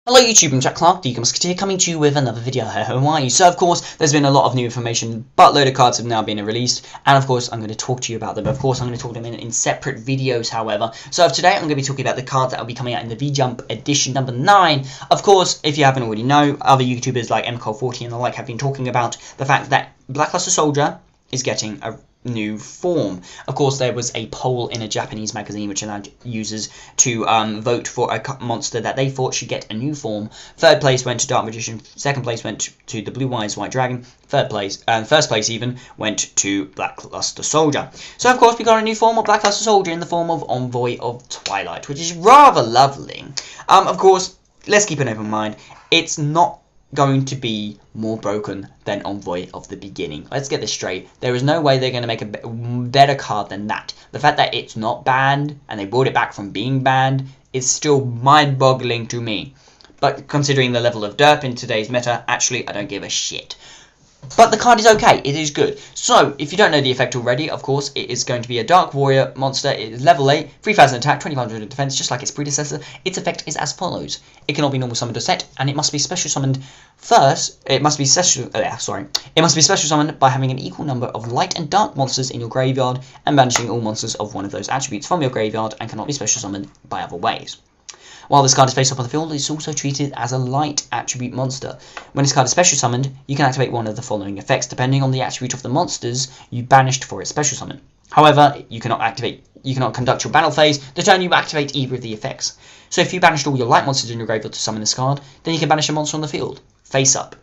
Hello YouTube, I'm Jack Clark, the Musketeer, coming to you with another video. How are you? So of course, there's been a lot of new information, buttload of cards have now been released, and of course I'm going to talk to you about them. Of course I'm going to talk them in separate videos, however. So today I'm going to be talking about the cards that will be coming out in the V-Jump edition number 9. Of course, if you haven't already know, other YouTubers like MCOL40 and the like have been talking about the fact that Blackluster Soldier is getting a new form. Of course, there was a poll in a Japanese magazine which allowed users to vote for a monster that they thought should get a new form. Third place went to Dark Magician, second place went to the Blue Eyes White Dragon, third place, and first place even, went to Blackluster Soldier. So of course we got a new form of Blackluster Soldier in the form of Envoy of Twilight, which is rather lovely. Of course, let's keep an open mind, it's not going to be more broken than Envoy of the beginning. Let's get this straight. There is no way they're going to make a better card than that. The fact that it's not banned, and they brought it back from being banned, is still mind-boggling to me. But considering the level of derp in today's meta, actually, I don't give a shit. But the card is okay, it is good. So, if you don't know the effect already, of course, it is going to be a Dark Warrior monster. It is level 8, 3000 attack, 2500 defense, just like its predecessor. Its effect is as follows. It cannot be normal summoned or set, and it must be special summoned first. It must be special summoned by having an equal number of light and dark monsters in your graveyard, and banishing all monsters of one of those attributes from your graveyard, and cannot be special summoned by other ways. While this card is face up on the field, it's also treated as a light attribute monster. When this card is special summoned, you can activate one of the following effects, depending on the attribute of the monsters you banished for its special summon. However, you cannot conduct your battle phase the turn you activate either of the effects. So if you banished all your light monsters in your graveyard to summon this card, then you can banish a monster on the field, face up.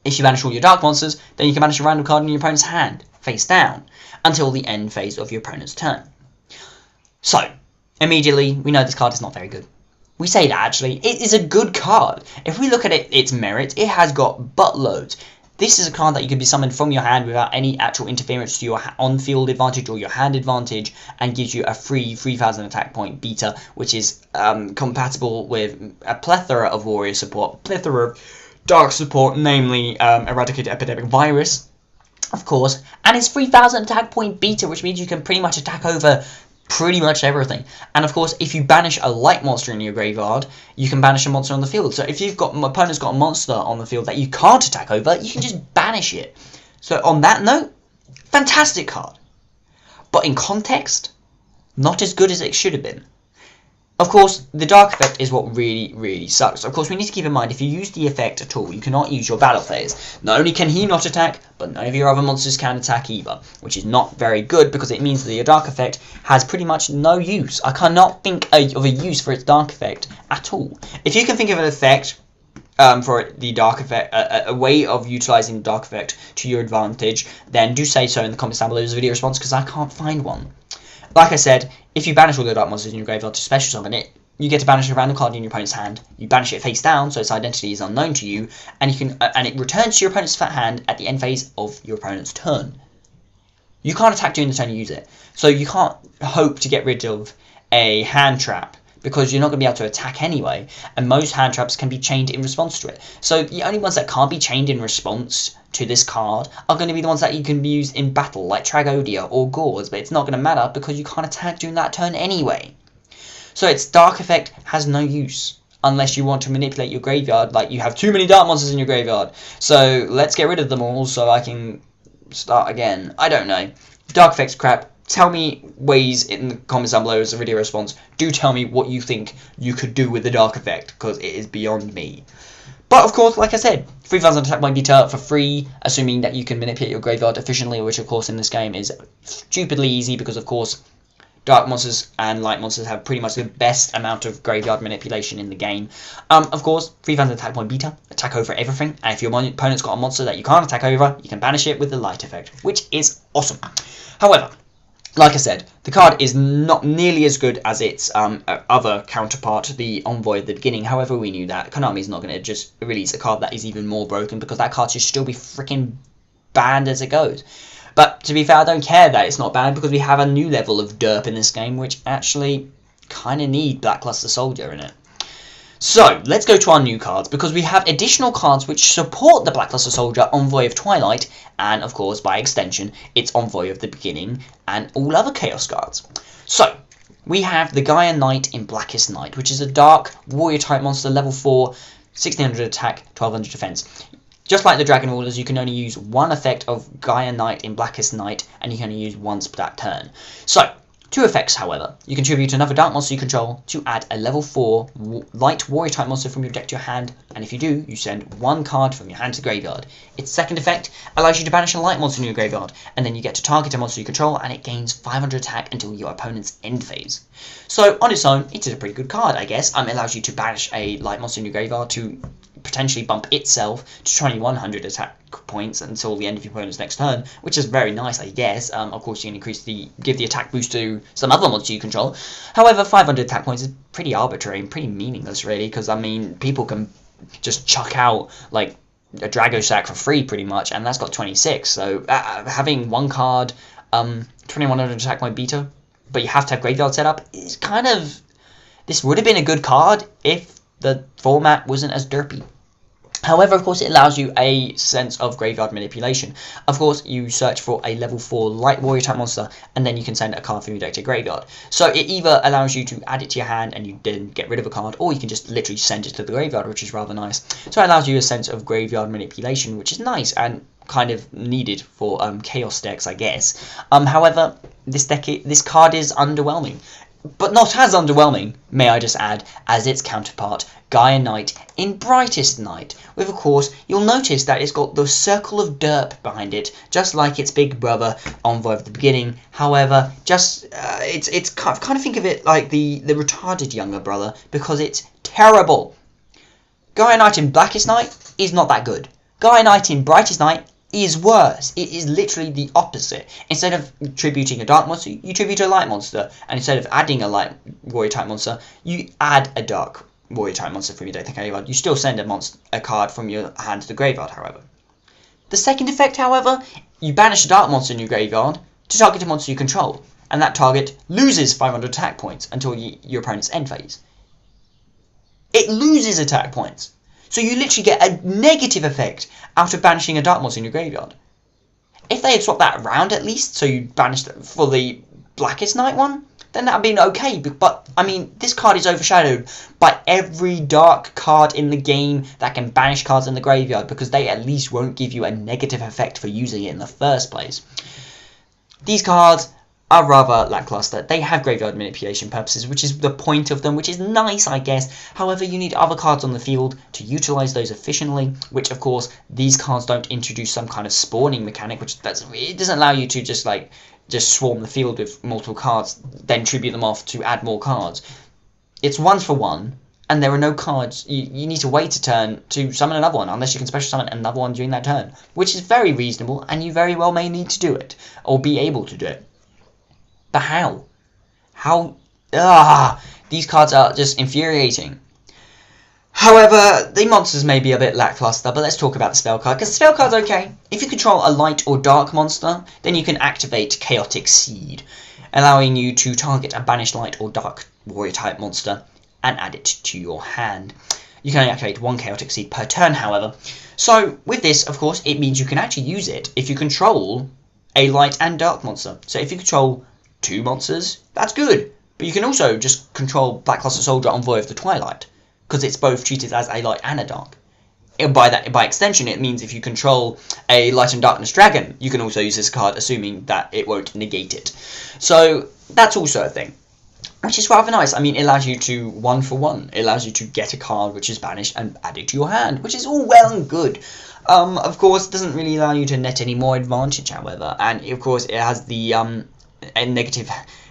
If you banish all your dark monsters, then you can banish a random card in your opponent's hand, face down, until the end phase of your opponent's turn. So, immediately, we know this card is not very good. We say that actually, it is a good card. If we look at its merits, it has got buttloads. This is a card that you can be summoned from your hand without any actual interference to your on-field advantage or your hand advantage, and gives you a free 3000 attack point beta, which is compatible with a plethora of warrior support, plethora of dark support, namely Eradicate Epidemic Virus, of course, and it's 3000 attack point beta, which means you can pretty much attack over pretty much everything. And of course, if you banish a light monster in your graveyard, you can banish a monster on the field. So if you've got, my opponent's got a monster on the field that you can't attack over, you can just banish it. So on that note, fantastic card. But in context, not as good as it should have been. Of course, the dark effect is what really sucks. Of course, we need to keep in mind, if you use the effect at all, you cannot use your battle phase. Not only can he not attack, but none of your other monsters can attack either, which is not very good, because it means that your dark effect has pretty much no use. I cannot think of a use for its dark effect at all. If you can think of an effect for the dark effect, a way of utilizing the dark effect to your advantage, then do say so in the comments down below as a video response, because I can't find one. Like I said, if you banish all the dark monsters in your graveyard to special summon it, you get to banish a random card in your opponent's hand. You banish it face down, so its identity is unknown to you, and it returns to your opponent's hand at the end phase of your opponent's turn. You can't attack during the turn you use it, so you can't hope to get rid of a hand trap, because you're not going to be able to attack anyway, and most hand traps can be chained in response to it. So the only ones that can't be chained in response to this card are going to be the ones that you can use in battle, like Tragodia or Gauze, but it's not going to matter because you can't attack during that turn anyway. So its dark effect has no use, unless you want to manipulate your graveyard, like you have too many dark monsters in your graveyard. So let's get rid of them all so I can start again. I don't know. Dark effect's crap. Tell me ways in the comments down below as a video response. Do tell me what you think you could do with the dark effect, because it is beyond me. But of course, like I said, 3000 attack point beta for free, assuming that you can manipulate your graveyard efficiently, which of course in this game is stupidly easy, because of course dark monsters and light monsters have pretty much the best amount of graveyard manipulation in the game. Of course, 3000 attack point beta, attack over everything, and if your opponent's got a monster that you can't attack over, you can banish it with the light effect, which is awesome. However, like I said, the card is not nearly as good as its other counterpart, the Envoy at the beginning. However, we knew that Konami's not going to just release a card that is even more broken, because that card should still be freaking banned as it goes. But to be fair, I don't care that it's not banned, because we have a new level of derp in this game, which actually kind of need Blackluster Soldier in it. So, let's go to our new cards, because we have additional cards which support the Blackluster Soldier, Envoy of Twilight, and of course, by extension, its Envoy of the Beginning, and all other Chaos cards. So, we have the Gaia Knight in Blackest Night, which is a dark warrior type monster, level 4, 1600 attack, 1200 defense. Just like the Dragon Rulers, you can only use one effect of Gaia Knight in Blackest Night, and you can only use once per that turn. So, two effects, however. You contribute another dark monster you control to add a level 4 light warrior type monster from your deck to your hand, and if you do, you send one card from your hand to the graveyard. Its second effect allows you to banish a light monster in your graveyard, and then you get to target a monster you control, and it gains 500 attack until your opponent's end phase. So, on its own, it is a pretty good card, I guess. It allows you to banish a light monster in your graveyard to potentially bump itself to 2100 attack points until the end of your opponent's next turn, which is very nice, I guess. Of course, you can give the attack boost to some other monster you control. However, 500 attack points is pretty arbitrary and pretty meaningless, really, because, I mean, people can just chuck out, like, a Dragosack for free, pretty much, and that's got 26, so having one card, 2100 attack point beater, but you have to have graveyard set up, is kind of... This would have been a good card if the format wasn't as derpy. However, of course, it allows you a sense of graveyard manipulation. Of course, you search for a level 4 light warrior type monster, and then you can send a card from your deck to graveyard. So it either allows you to add it to your hand and you then get rid of a card, or you can just literally send it to the graveyard, which is rather nice. So it allows you a sense of graveyard manipulation, which is nice and kind of needed for chaos decks, I guess. However, this card is underwhelming. But not as underwhelming, may I just add, as its counterpart, Gaia Knight in Brightest Night, with, of course, you'll notice that it's got the circle of derp behind it, just like its big brother, Envoy of the Beginning. However, it's kind of think of it like the retarded younger brother, because it's terrible. Gaia Knight in Blackest Night is not that good. Gaia Knight in Brightest Night is worse. It is literally the opposite. Instead of tributing a dark monster, you tribute a light monster, and instead of adding a light warrior type monster, you add a dark warrior type monster from your deck to the graveyard. You still send a card from your hand to the graveyard, however. The second effect, however, you banish a dark monster in your graveyard to target a monster you control, and that target loses 500 attack points until your opponent's end phase. It loses attack points. So you literally get a negative effect out of banishing a dark monster in your graveyard. If they had swapped that around at least, so you banished it for the Blackest Night one, then that would have been okay. But, I mean, this card is overshadowed by every dark card in the game that can banish cards in the graveyard, because they at least won't give you a negative effect for using it in the first place. These cards are rather lackluster. They have graveyard manipulation purposes, which is the point of them, which is nice, I guess. However, you need other cards on the field to utilize those efficiently, which, of course, these cards don't introduce some kind of spawning mechanic, which it doesn't allow you to just swarm the field with multiple cards, then tribute them off to add more cards. It's 1 for 1, and there are no cards. You need to wait a turn to summon another one, unless you can special summon another one during that turn, which is very reasonable, and you very well may need to do it, or be able to do it. But how? These cards are just infuriating. However, the monsters may be a bit lackluster, but let's talk about the spell card, because the spell card's okay. If you control a light or dark monster, then you can activate Chaotic Seed, allowing you to target a banished light or dark warrior type monster and add it to your hand. You can only activate 1 Chaotic Seed per turn, however. So, with this, of course, it means you can actually use it if you control a light and dark monster. So if you control 2 monsters, that's good. But you can also just control Black Cluster Soldier, Envoy of the Twilight, because it's both treated as a light and a dark. And by extension, it means if you control a Light and Darkness Dragon, you can also use this card, assuming that it won't negate it. So that's also a thing, which is rather nice. I mean, it allows you to 1 for 1. It allows you to get a card which is banished and add it to your hand, which is all well and good. Of course, it doesn't really allow you to net any more advantage, however, and of course, it has the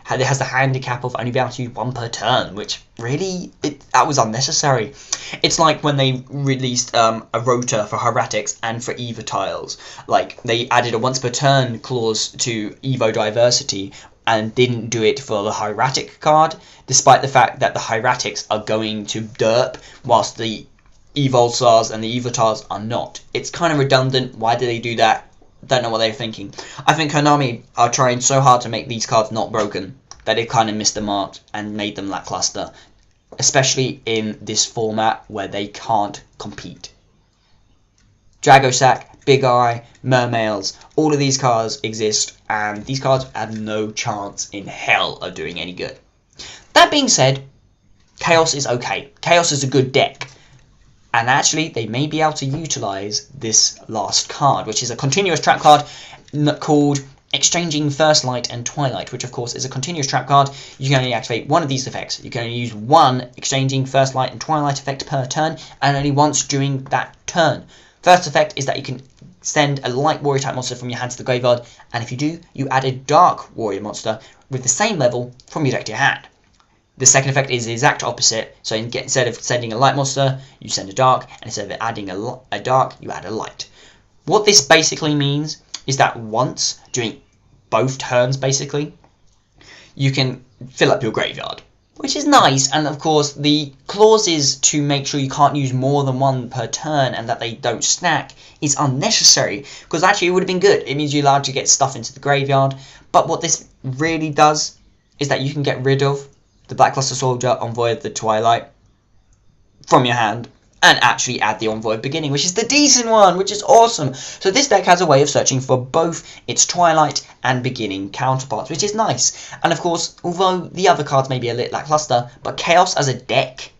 it has the handicap of only being able to use 1 per turn, which really, that was unnecessary. It's like when they released a rota for Hieratics and for Evo tiles. Like, they added a once per turn clause to Evo Diversity and didn't do it for the Hieratic card, despite the fact that the Hieratics are going to derp, whilst the Evolstars and the Evotars are not. It's kind of redundant. Why did they do that? Don't know what they were thinking. I think Konami are trying so hard to make these cards not broken that they kind of missed the mark and made them lackluster, especially in this format where they can't compete. Dragosack, Big Eye, Mermails, all of these cards exist, and these cards have no chance in hell of doing any good. That being said, Chaos is okay. Chaos is a good deck. And actually, they may be able to utilise this last card, which is a continuous trap card called Exchanging First Light and Twilight, which of course is a continuous trap card. You can only activate one of these effects. You can only use one Exchanging First Light and Twilight effect per turn, and only once during that turn. First effect is that you can send a light warrior type monster from your hand to the graveyard, and if you do, you add a dark warrior monster with the same level from your deck to your hand. The second effect is the exact opposite, so instead of sending a light monster, you send a dark, and instead of adding a dark, you add a light. What this basically means is that once, during both turns basically, you can fill up your graveyard, which is nice. And of course, the clauses to make sure you can't use more than one per turn and that they don't stack is unnecessary, because actually it would have been good. It means you're allowed to get stuff into the graveyard, but what this really does is that you can get rid of the Blackluster Soldier, Envoy of the Twilight from your hand, and actually add the Envoy beginning, which is the decent one, which is awesome. So this deck has a way of searching for both its Twilight and beginning counterparts, which is nice. And of course, although the other cards may be a little lackluster, but Chaos as a deck,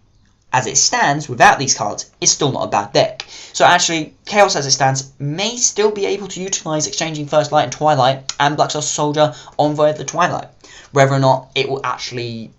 as it stands, without these cards, is still not a bad deck. So actually, Chaos as it stands may still be able to utilise Exchanging First Light and Twilight and Blackluster Soldier, Envoy of the Twilight. Whether or not it will actually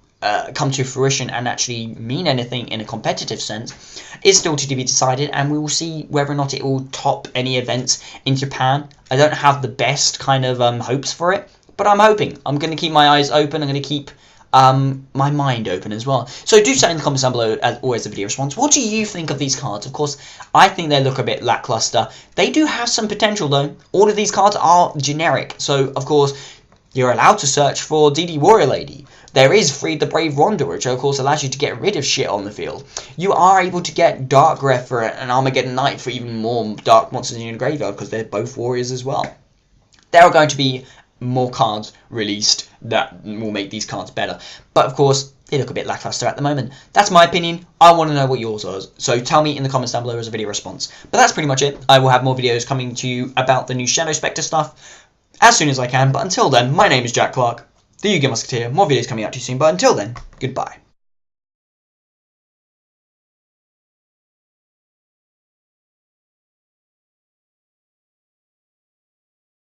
come to fruition and actually mean anything in a competitive sense is still to be decided, and we will see whether or not it will top any events in Japan. I don't have the best kind of hopes for it, but I'm hoping. I'm going to keep my eyes open. I'm going to keep my mind open as well. So do say in the comments down below, as always, the video response. What do you think of these cards? Of course, I think they look a bit lackluster. They do have some potential though. All of these cards are generic, so of course you're allowed to search for DD Warrior Lady. There is Freed the Brave Wanderer, which of course allows you to get rid of shit on the field. You are able to get Dark Wrath for an Armageddon Knight for even more dark monsters in your graveyard, because they're both warriors as well. There are going to be more cards released that will make these cards better, but of course they look a bit lackluster at the moment. That's my opinion. I want to know what yours are, so tell me in the comments down below as a video response. But that's pretty much it. I will have more videos coming to you about the new Shadow Spectre stuff as soon as I can, but until then, my name is Jack Clark, the UK Musketeer. More videos coming out to you soon, but until then, goodbye.